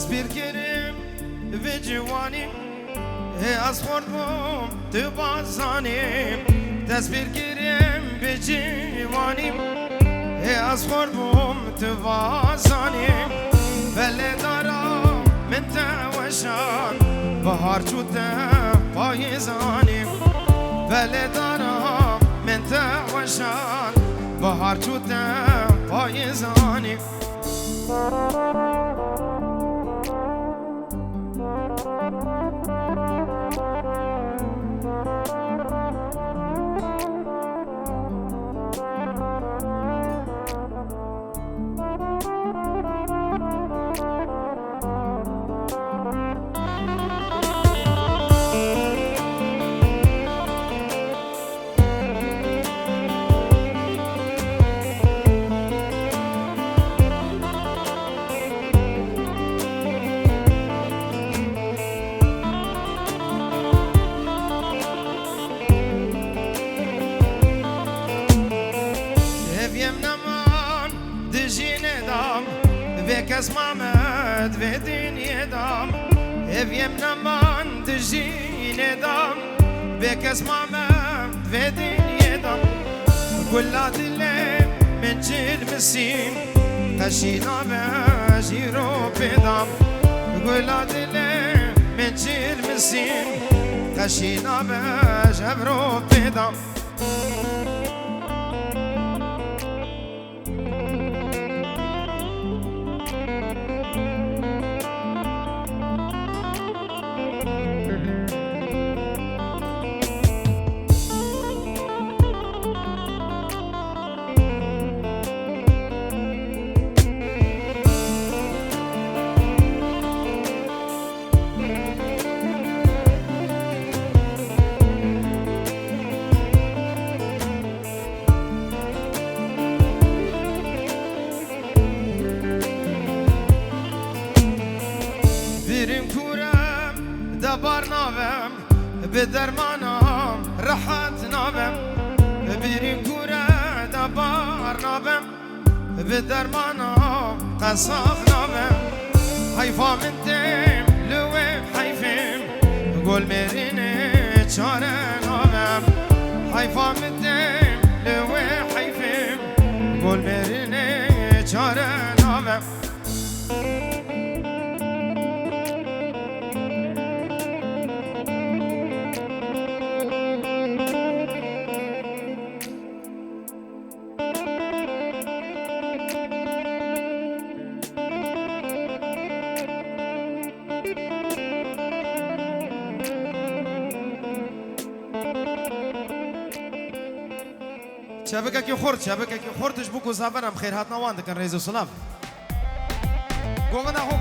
تصویر گرم به جوانیم از خوربم تو بازانیم تصویر گرم به جوانیم از خوربم تو بازانیم بله دارم من توشان بهار شده پایزانیم بله دارم من توشان بهار شده پایزانیم بكس محمد في دنيا دام افيم نمان تجيني دام بكس محمد في دنيا دام كل الليل من جيل مسيم تشينا بجيرو بدام كل الليل من جيل مسيم تشينا بجبرو بدام بدرمانم راحت نابم بیریم کوره دبار نابم بدرمانم قصاف نابم حیفا من دیم لوی حیفیم گل مرینه چاره نابم حیفا من دیم لوی حیفیم گل مرینه چاره نابم شبكة كي خورتش بوكو زابرم خير هاتنا واندك رئيس سلاف قومنا هو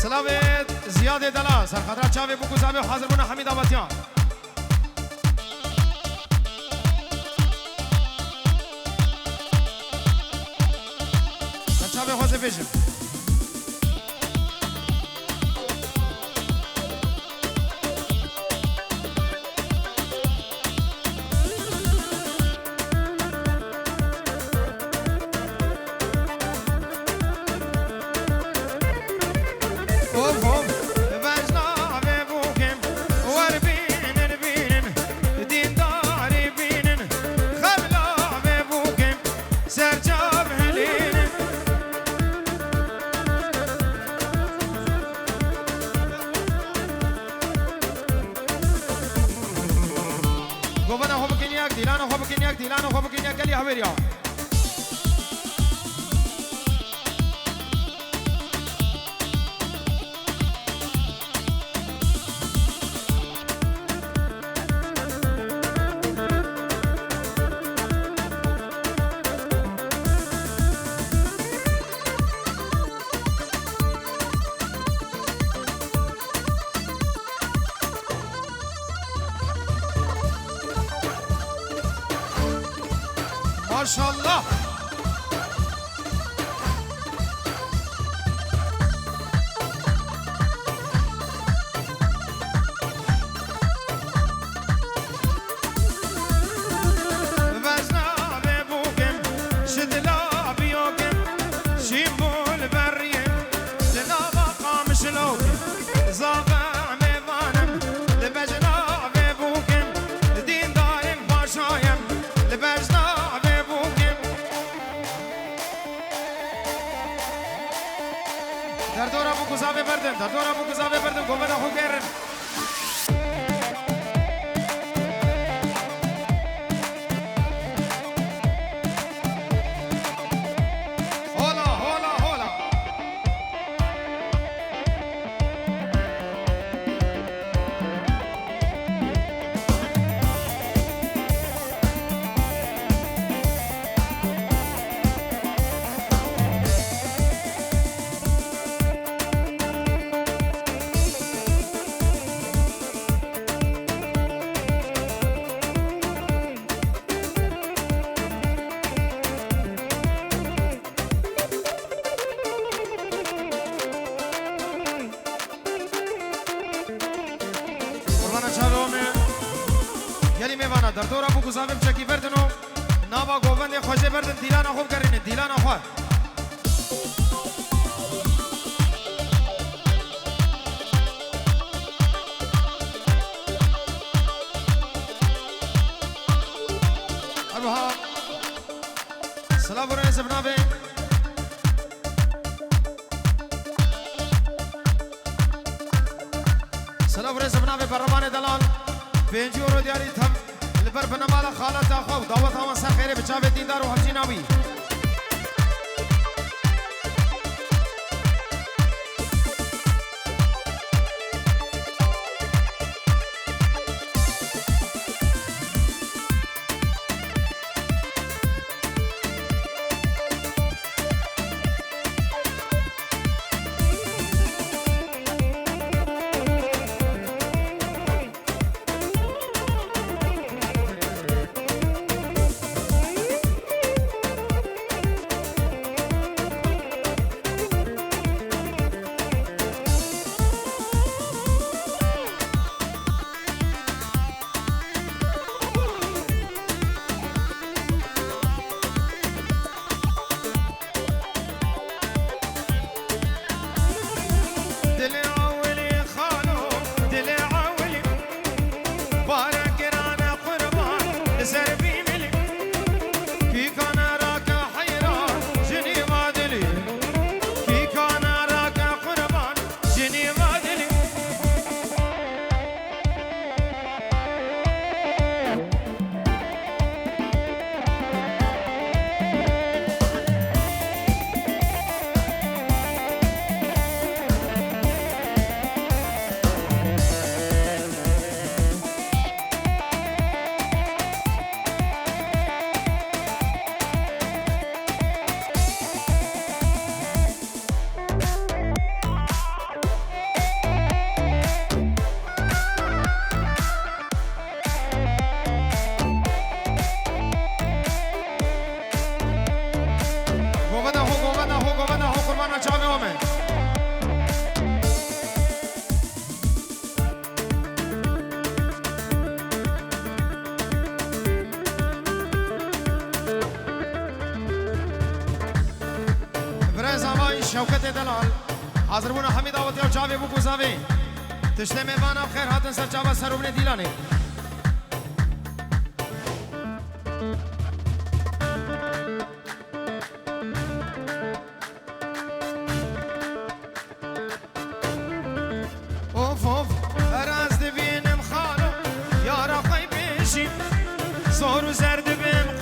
سلامت زیاد دلا سرخطر چاوی بوکو زامی حاضر بونا حمید آبادیان چاوی خوزه فیشم بک دیلان خوب کنیا گلی هوریا ماشاءالله در دورا بو گزاوه بردم در دورا بو گزاوه بردم گوبه دا خوب گرم هولا هولا هولا یلی میوانه در دورا بو گزاویم چکی بردنو ناوا گووند خوشه بردن دیلانا خوب کرینه دیلانا خواه اربها سلام برای سبنابه سلام برای سبنابه برمان دلال 5 یورو دیاری تم لبر بنمالا خالت آخو دعوت همان سر خیره بچاوه دیندار و همچین آوی شوکت دلال حاضر بونا همی دعوتی و چاوی بو گزاوی تشته میوانم خیر هاتن سر چاوا سروبن دیلانه اوف اوف راز دبینم خالو یارا خی بیشی زور و زرد بیم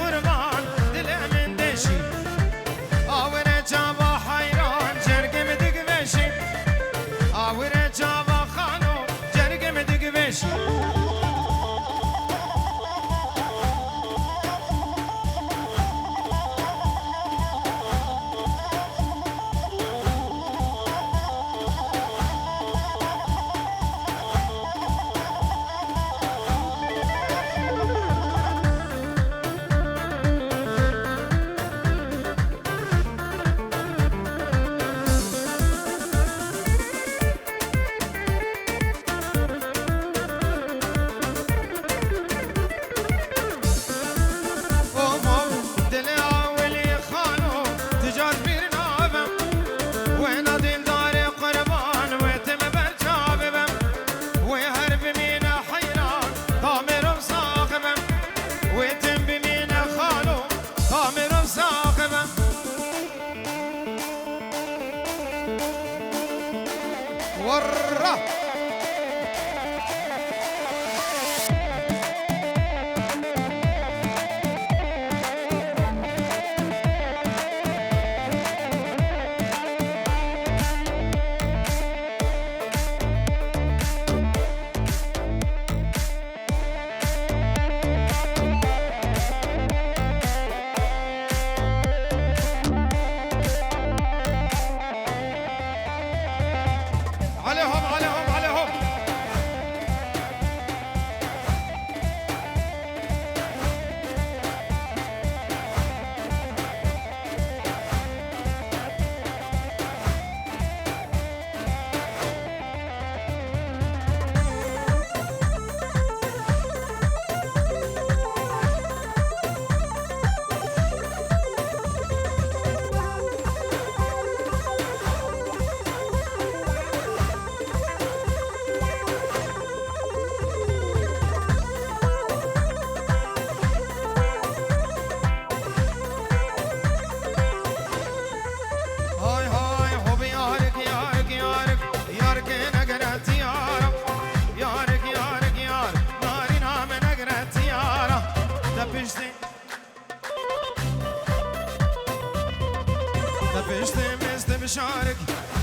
شارك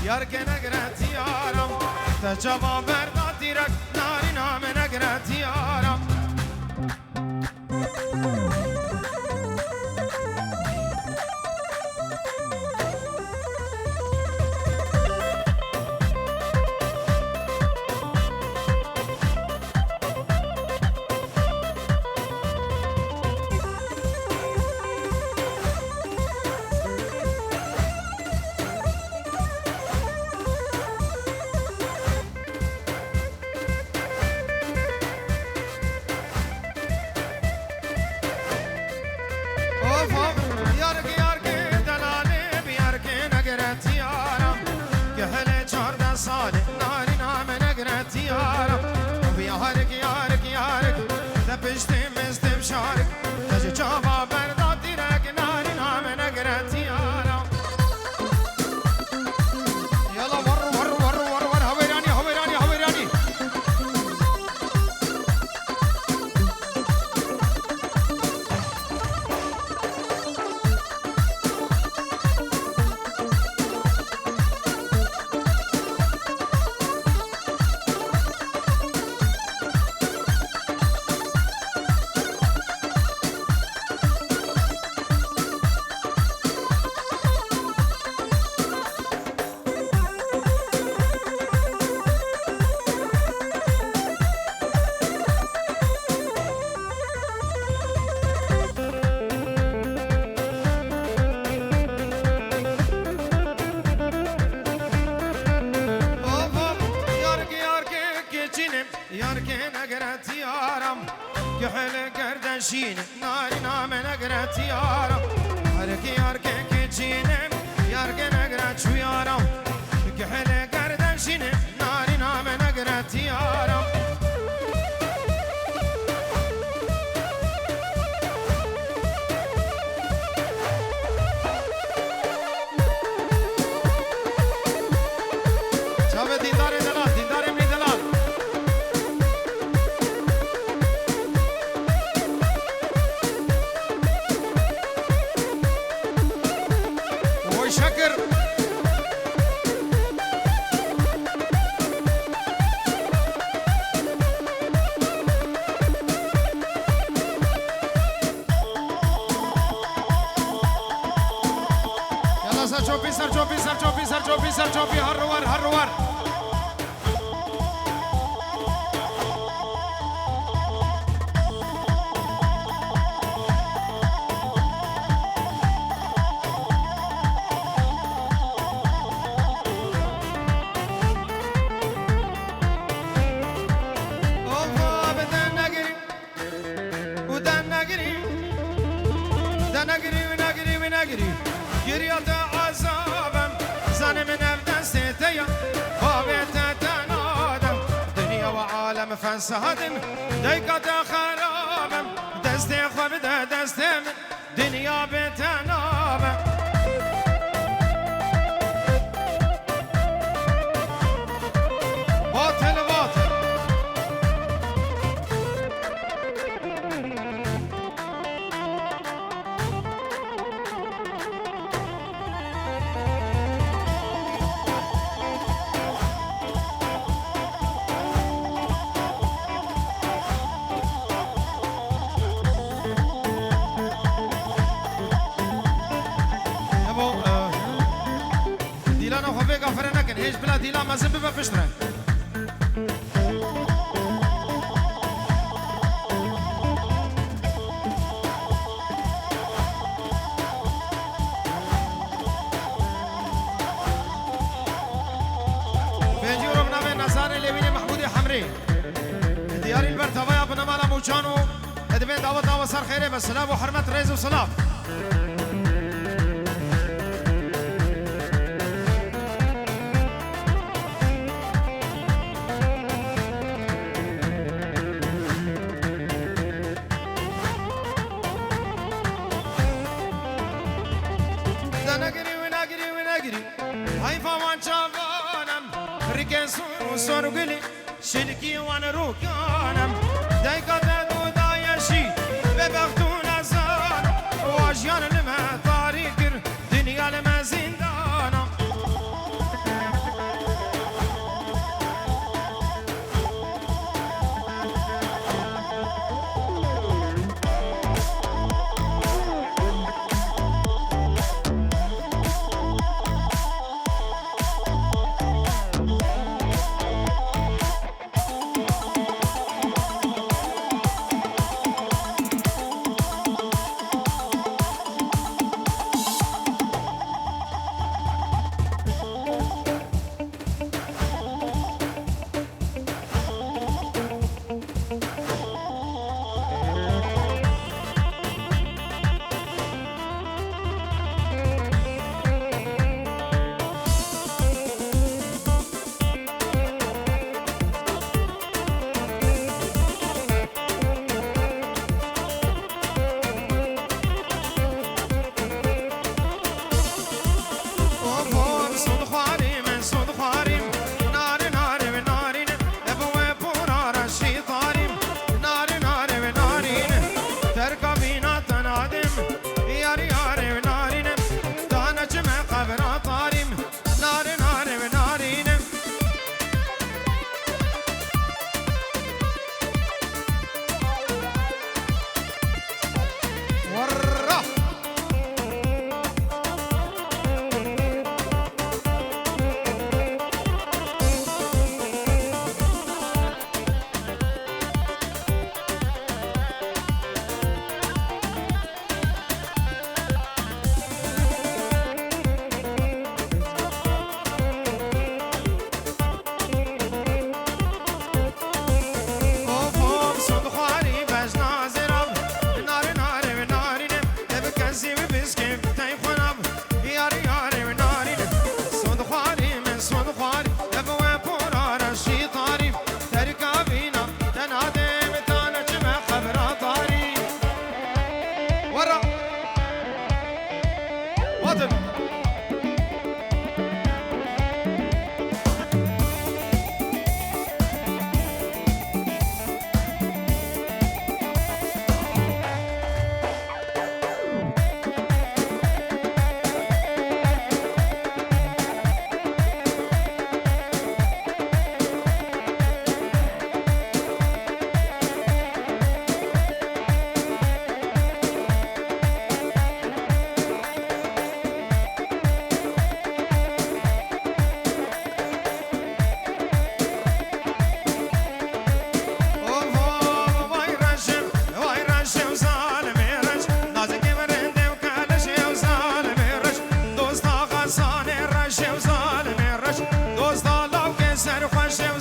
يارك نقرأت يارم تجابا برداتي رك ناري نام نقرأت يارم شين ناري نام نقرأت يارم هركي ياركي كيجينم ياركي نقرأت شو يارم كحلي قردن شين ناري نام نقرأت يارم شابه دیندار دلال دیندار ابن دلال شكر يلا سر چوبی سر چوبی سر چوبی سر چوبی سر چوبی هر روار هر روار گریات عذابم زن من افدستیا خوابت تنادم دنیا و عالم فسادم دیگت خرابم دست خواب دستم دنیا به تنابم باطل باطل غفر نکن هیچ بلا دیلا مزن ببا پشتره فنجورو بنام نزار لبین محمود حمری دیاری البرتویا بنمالا موچانو ادبین دعوت و سر خیره بسلام و حرمت رئیس و سلام سرگلی شلکی وان رو کنم دیگه دو دایشی به بختون ازان واجیان لمه تاری کر دنیا لمه زندانم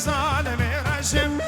ظالم رشم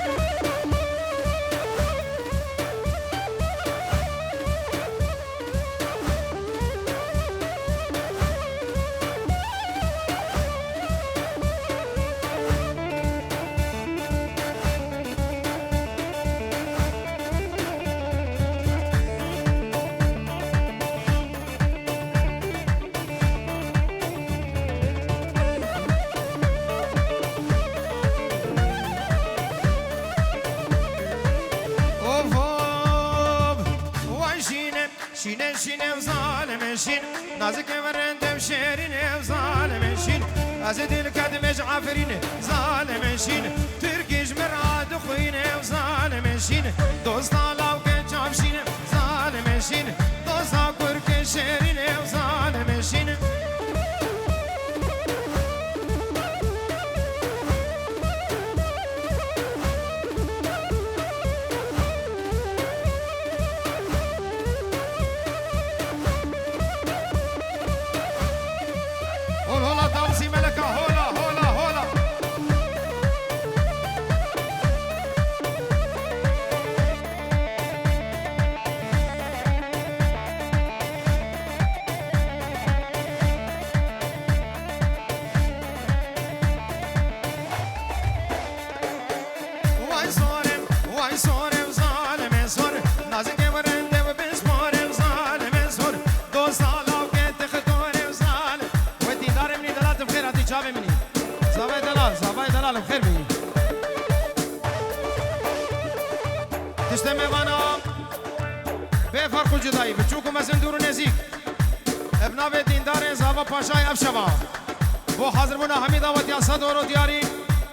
شینه شینه ظالم شین نازک ورندم شیرین ظالم شین از دل کدمش عفرین ظالم شین ترکیش مراد خوین ظالم شین دوستا لاو که چام شین ظالم شین دوستا کرک شیرین ظالم شین بخير بي تشتمي وانا بفرق جداي بتشوكم مثلا دور نزيك ابنا بيتين دارين زابا باشاي ابشبا بو حاضر بنا حميد دعوت يا صدور دياري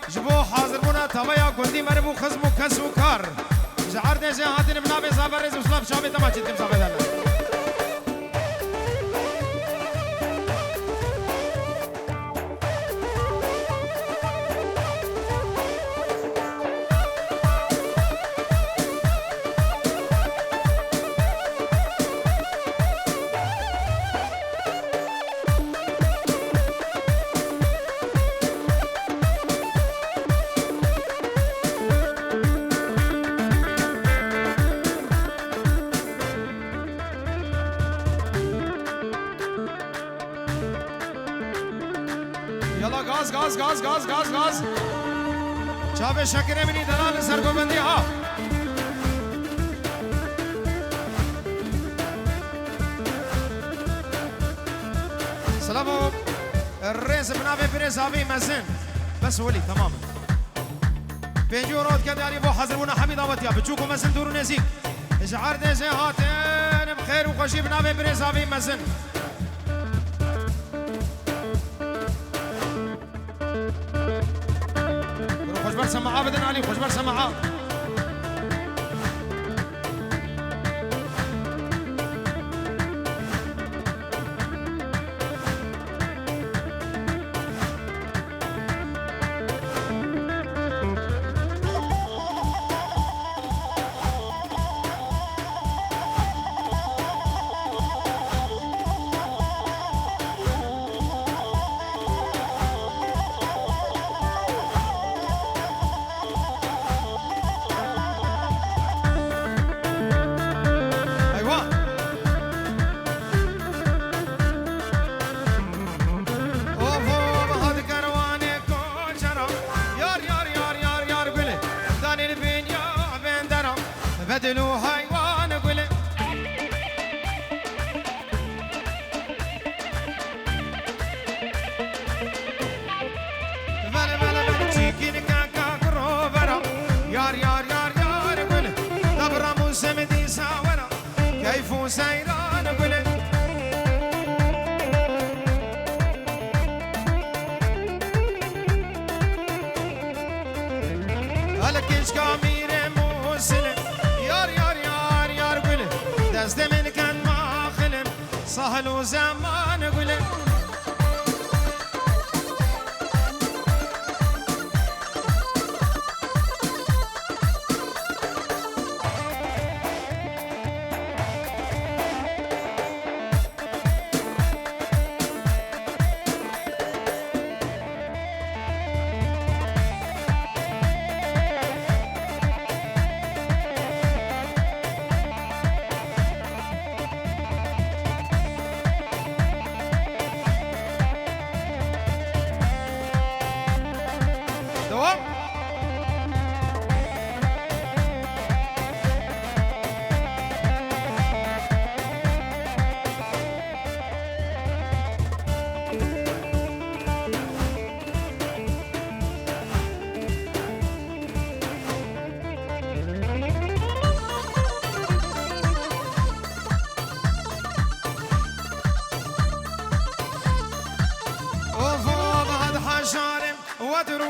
جبو حاضر بنا تمايا گندي مربو خزم كسو كار جعر نزي هاتين ابنا بي زابا رزم سلاب شابي تما چتم زابا دانا غاز چاوه شکر منی دلال سرگوبندی ها سلامو الرئيس بنابي بريز هابي مزن بس ولي تماما بينجو رود كداري بو حضرونا حميد آواتيا بچوكو مزن دورو نزيك اشعار ديزي هاتين بخير وخوشي بنابي بريز هابي مزن خوش برسا معاه بدن علي خوش برسا معاه بدلو حيوان قولي بلا بلا بلا تشيكين كاكا كروفرا يار يار يار يار قولي دبرا موسم دي ساورا كيفو سيران قولي هلك ايش كامير موسلم دست من كان ما خلم سهل وزمان قلم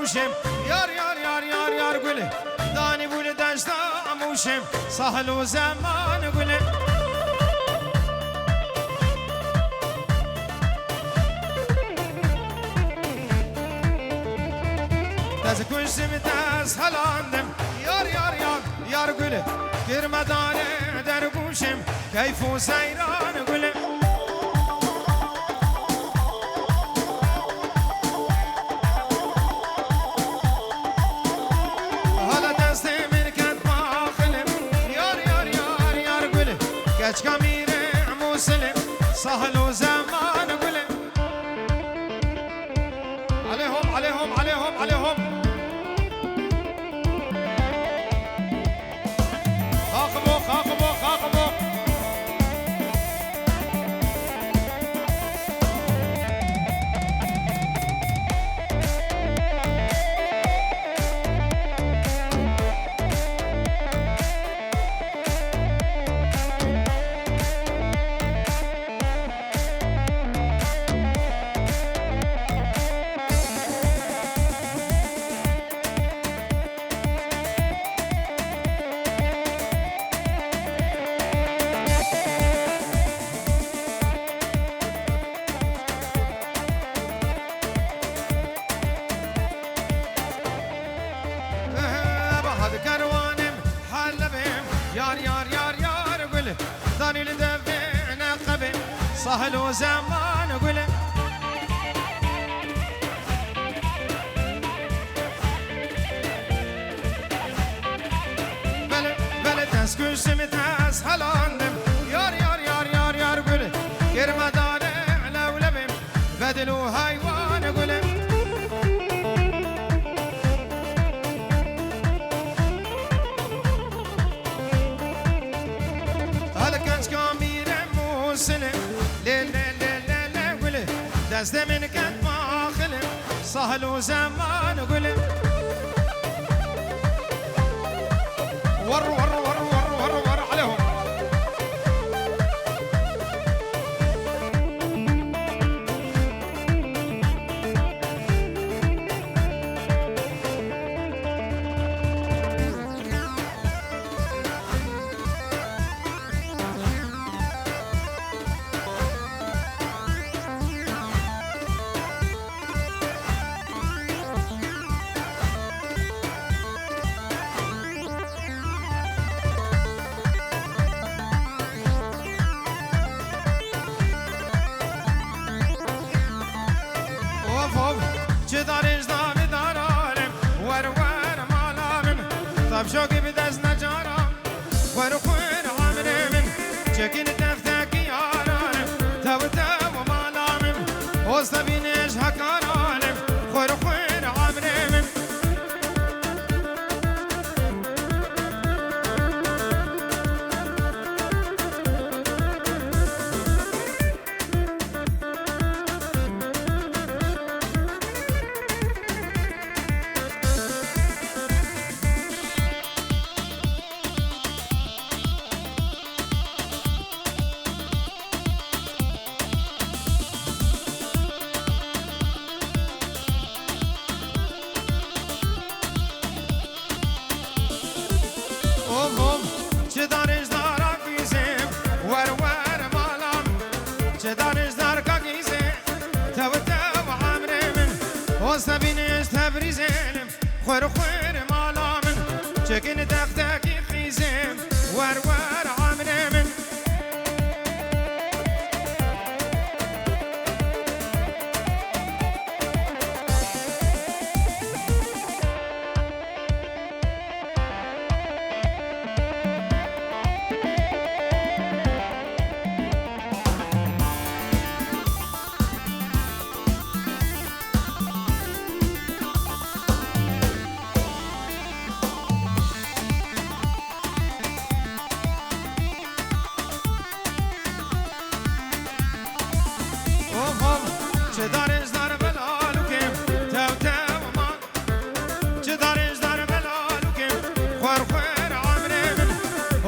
موشم یار یار یار یار یار گله دانی بول دشتا موشم سهل و زمان گله دست کشتم دست هلاندم یار یار یار یار گله گرمدانه در گوشم کیف و سیران گله كم يرع مسلم سهل وزمان قلم عليهم عليهم عليهم عليهم خاقبوا خاقبوا خاقبوا سهل وزمان قول بله تسكن سمت هل عندم يار يار يار يار يار قول كرمدان على ولبم بدلوا حيوان قول هل كنت كامير مسلم دست من كنت ما خلم سهل وزمان قلم ور ور ور ور ور ور عليهم شوقي بدز نجارة ورقوين عامري من شكين تفتاكي عارم توتا ومالا من وستبينيش هكارالم ورقوين عامري من وستبينيش تبريزينم خور خور مالا من شكين تختاكي خيزم ور ور عامري من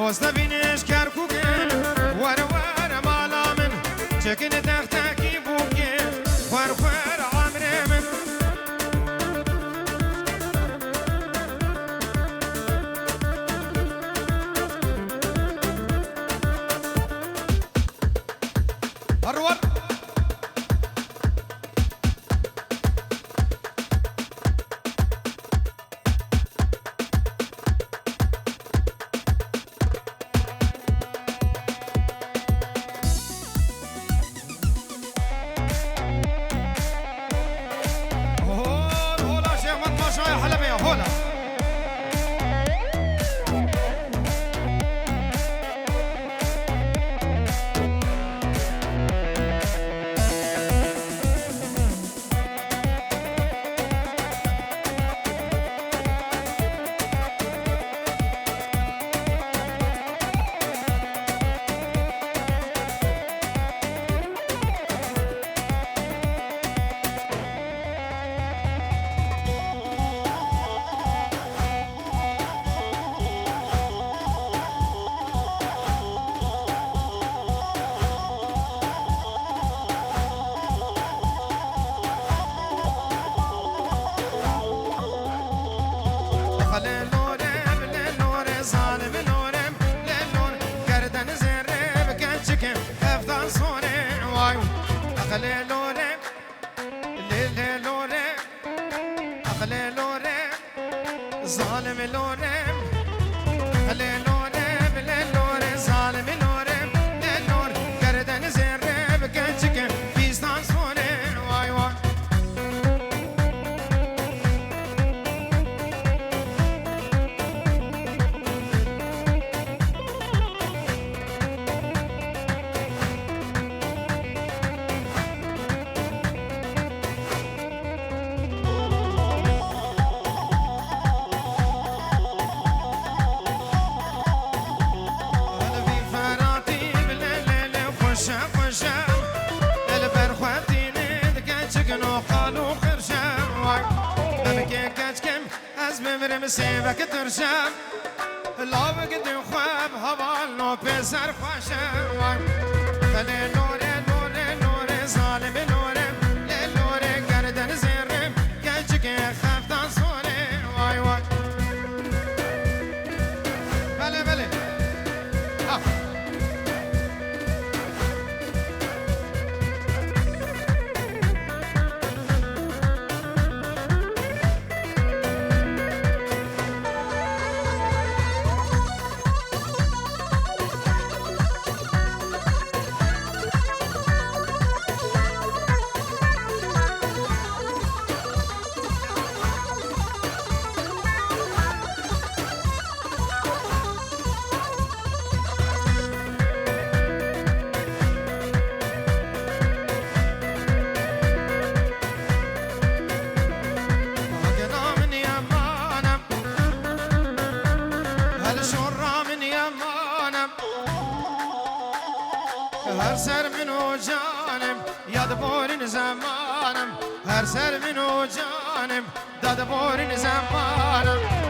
وستبينيش كركوكين ور ور مالا من شكين تختاكي بوكين ور ور عامري من هرول هولا شيخ مطمش يا حلبية هولا ظالم لورم خلي لورم للور ظالم لورم للور گردن زره بکن چکن بیستان سونه وای وای سيبك ترشم لا بقد خواب هوال نو بسر خوشم خلي نوري نوري نوري ظالم نوري للوري گردن زيرم كنچك خفتان صوري واي واي بله بله هر سر منو جانم یاد بورین زمانم هر سر منو جانم داد بورین زمانم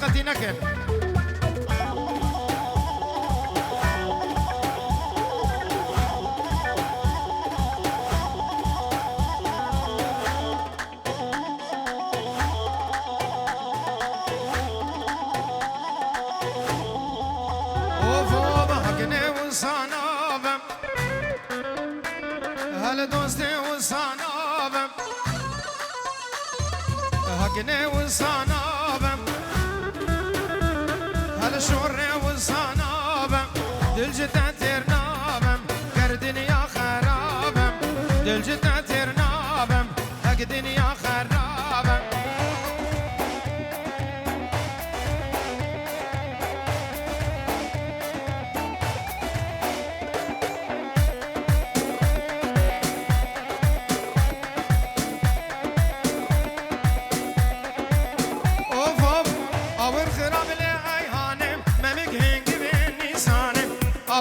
قد نكن وفوق حقني وصنابم هل دوستي وصنابم حقني وصنابم هل شوري وصنابم دلجتا ترنابم كردني يا خرابم دلجتا ترنابم هقدني يا خرابم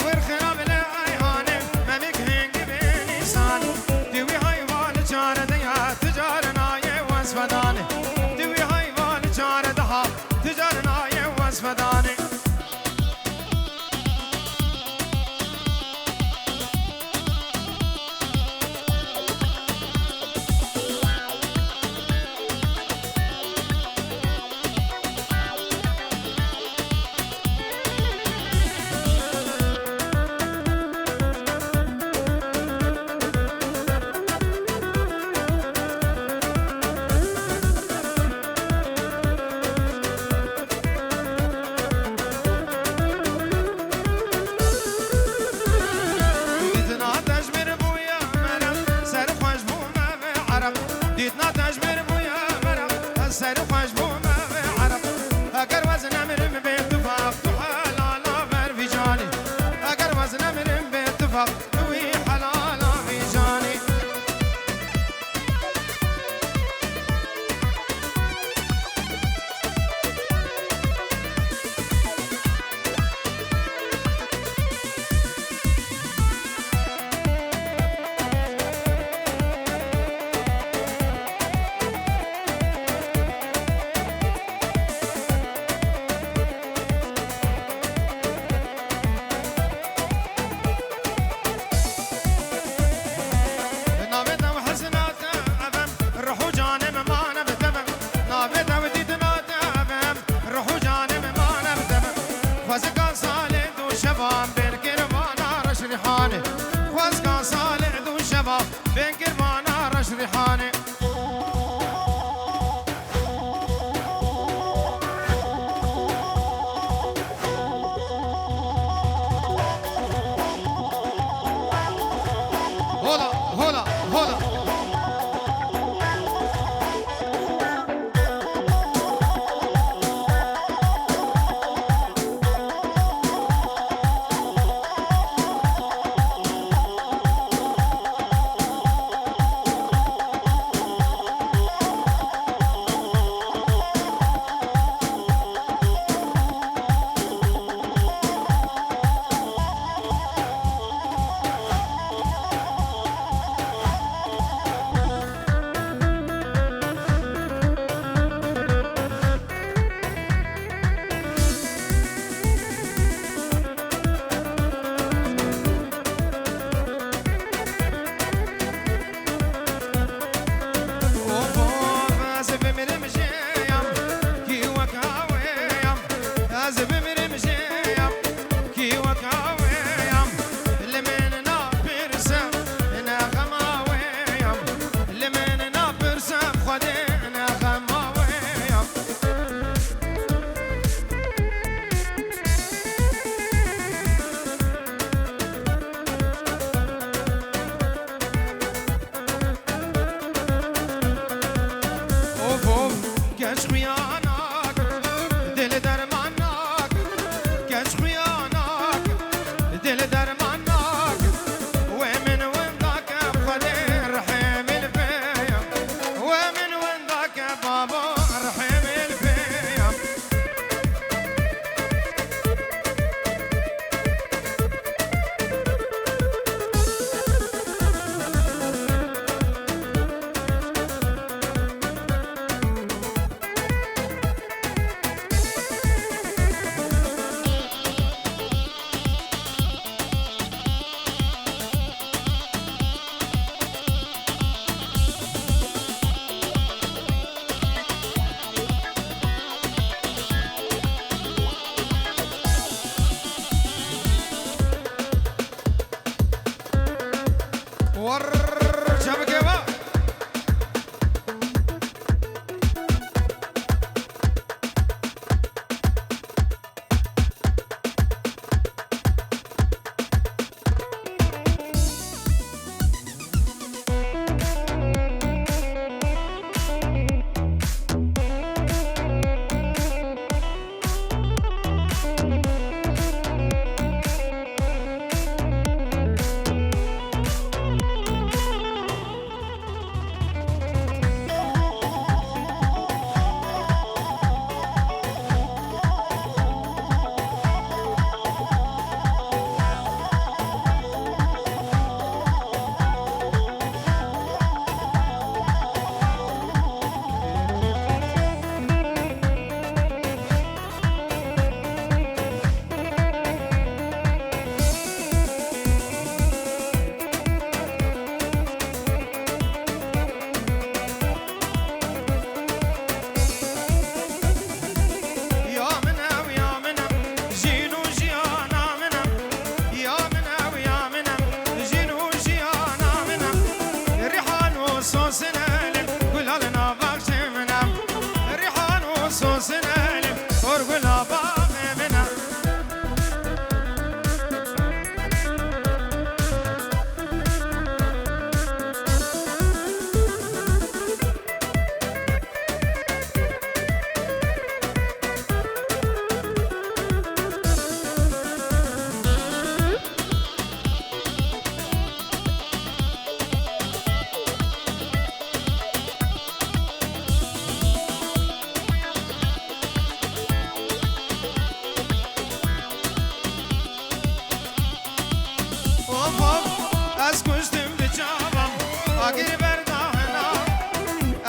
أور سر خوش بوم عرب اگر وزن امرم به اتفاق تو حلالا بر في جاني اگر وزن امرم به اتفاق توی حلالا في جاني بين كرمانا رش ريحاني هولا هولا هولا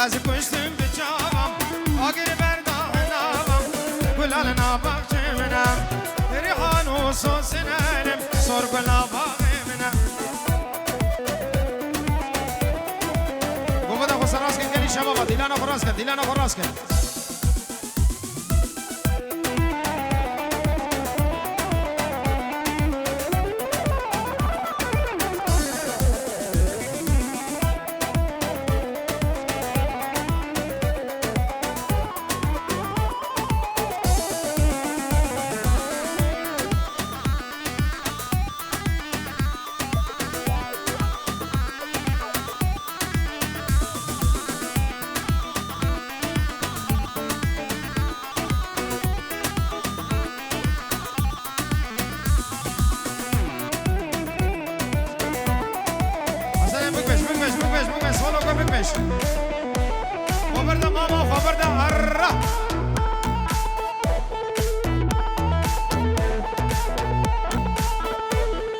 از کشتم بچاوم آگر برداه نامم گلال ناباق منم ریحان و سوس نرم سر گلا باغ منم گفت خو سراس کن گلی شبابا دیلانا فراس کن دیلانا فراس کن خبرده ماما خبرده هره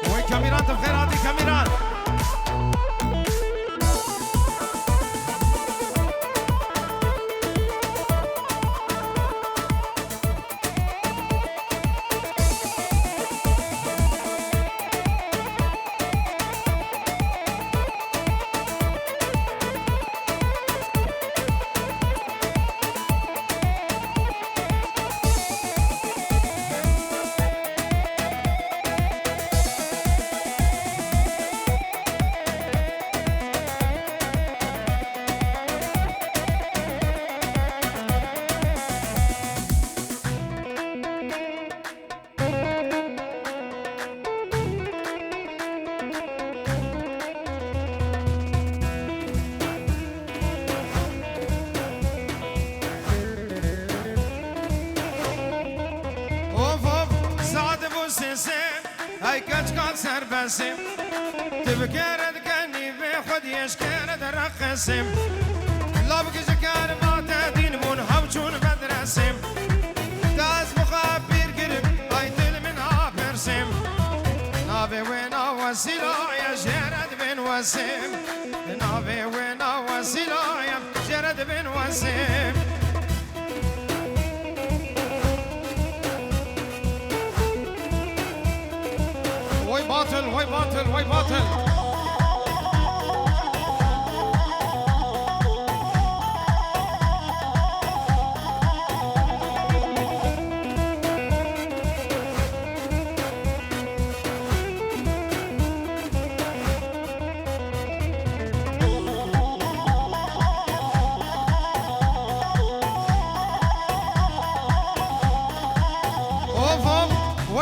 وای کامیران تو خیر عادی کامیران ای کچ کن سر بسیم تبکرد کنی به خود یشکرد رقصیم لاب کش کرمات دین بون همچون بدرسیم داز مخابیر گرب ای دل من آپرسیم نابه وینا وسیلا یا جرد بین وسیم نابه وینا وسیلا یا جرد بین وسیم وای باطل وای باطل وای باطل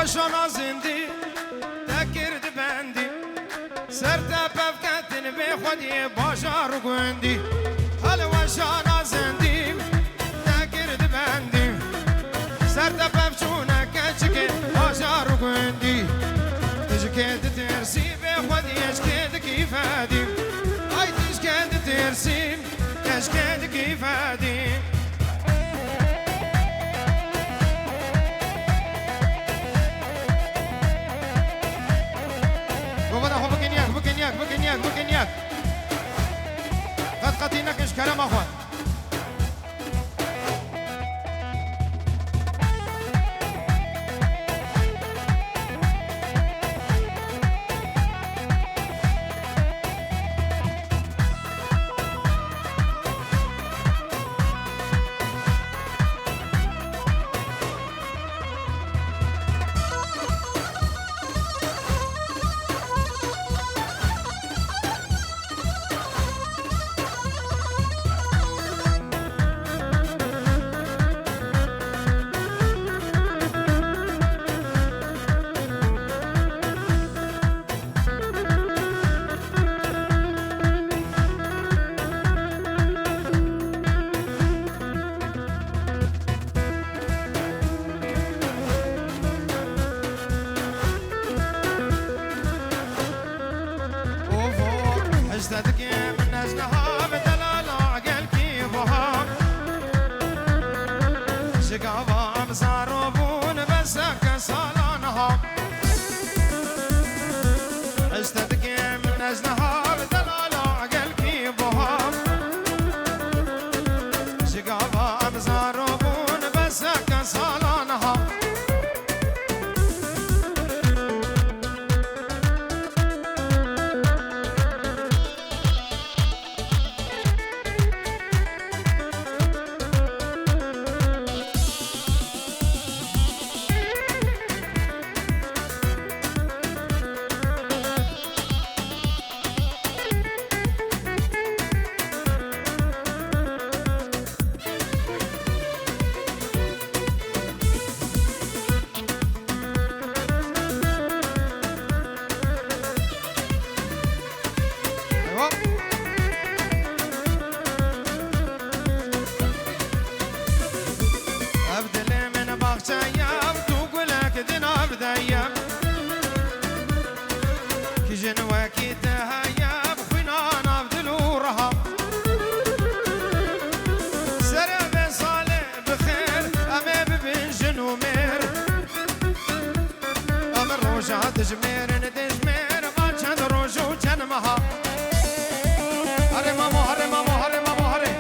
وشانا زندی تکرد بندی سر تپف کتن به خودی باشار گوندی حال وشانا زندی تکرد بندی سر تپف چونه کچکی باشار گوندی تشکید ترسی به خودی اشکید کیفادی ای تشکید ترسی اشکید کیفادی بکنیک قد قطی نکش کلم اخوان جنواكي تهيا بخوينا نبدلو رها سرب صالح بخير أمي ببن جنو مير أمر روجا تجمير ندجمير ما جن روجو جن مها هري مامو هري مامو هري مامو هري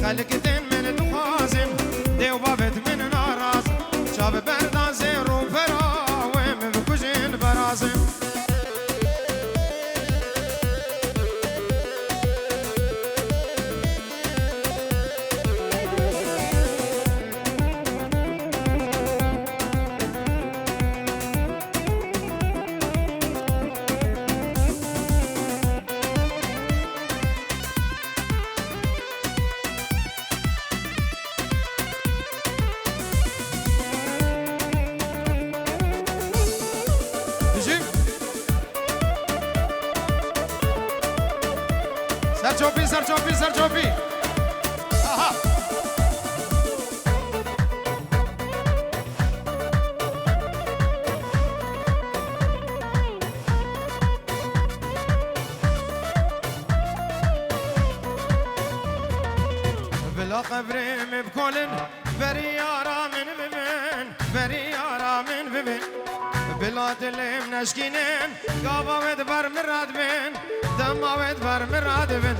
خلقتين من الخازن دي وبابت من ناراز شاب بردان زيرو فرا وين بكوجين برازم سرچوبی آها بلا قبرم بكولن بريارا من بمن بريارا من بمن بلا دلم نشكينن قابا ودبر مراد بن دما ودبر مراد بن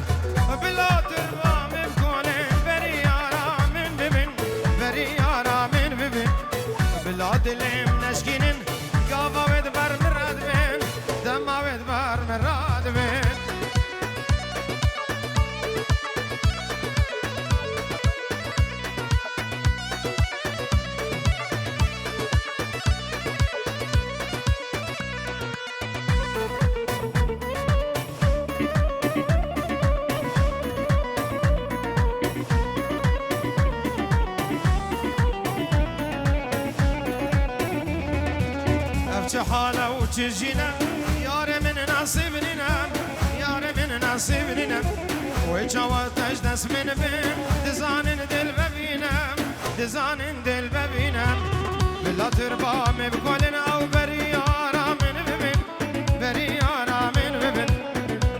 بلا تربا من كونن بريارا من ببن بريارا من ببن بلا دلم نشكينن قابا ودبر مراد بن دما ودبر مراد بن حاله وتجينا يار من نصيبنا يار من نصيبنا وجوات تجدس من بين دزان دل ببينا دزان دل ببينا بلا تربا مبقولنا او بريارا من ببين بريارا من ببين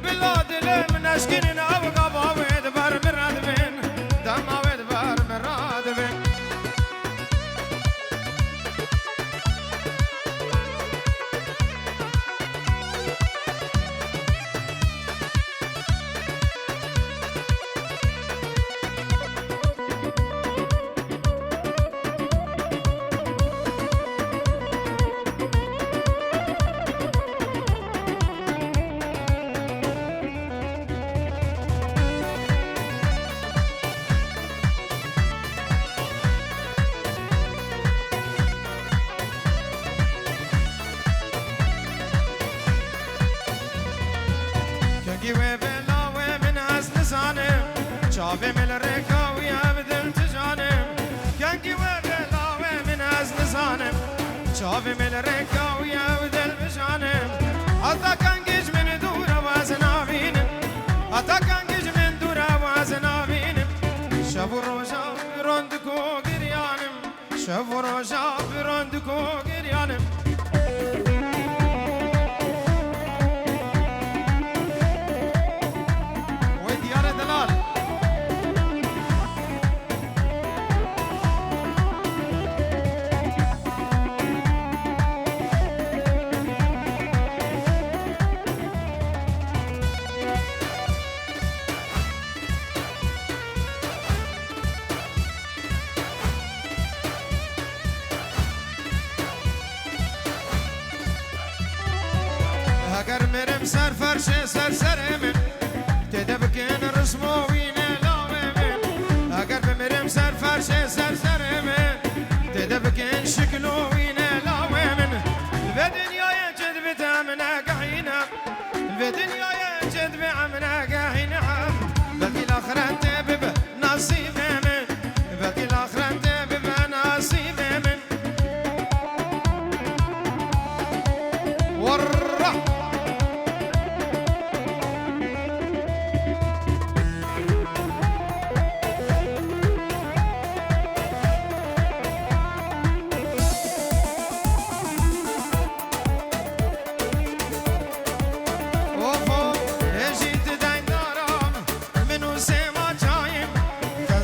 بلا دل من اشكننا او قبا ودبر مراد بين دما ودبر مراد بين شافي من الركاوي ابدل تجانب كانكي وبلاوي من ازل صانم شافي من الركاوية ودل بشانم حتى كان جيج من دورة وازنابين حتى كان جيج من دورة وازنابين شافوا الرجا برندكو قريانم شافوا الرجا برندكو قريانم وديار دلال اگر مرم سر فرش سر سرم تدبکن رسمو وینه لاوم اگر بمرم سر فرش سر سرم تدبکن شکلو وینه لاوم و دنیای جد بتامنا قحینا و دنیای جد بعمنا قحینا بقی الاخرت بب نصیب من بقی الاخرت بب نصیب من ورا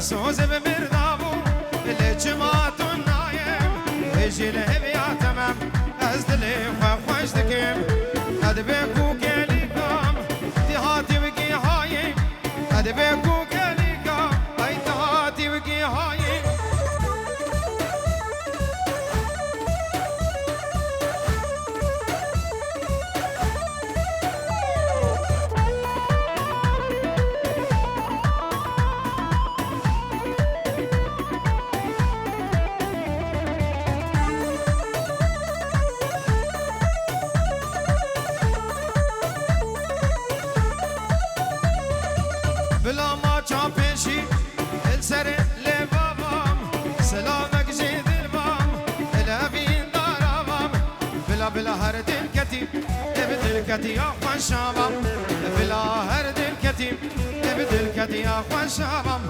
سوز بمردابو لجماعت النايم اجي لهب يا تمام از دلي خوش دكيم هاد بيكو كليكم تهاتي وكي هاي هاد بيكو كليكم اي تهاتي وكي هاي بلا ما چاپشی السر لبابام سلامك جيد البام الابين دارابام بلا هر دل كتيم ابدل كتي اخوان شابام بلا هر دل كتيم ابدل كتي اخوان شابام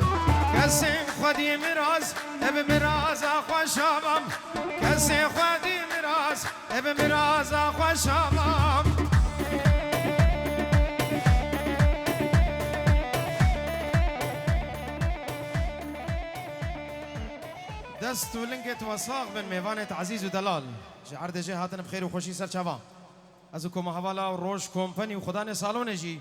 كسم خدي مراز اب مراز اخوان شابام كسم خدي مراز اب مراز اخوان شابام دست و لنگت وساق بن میوانت عزیز و دلال جعر دجه هاتن بخیر و خوشی سر چوا از کوم حوالا و روش کمپنی و خدا نه سالون جی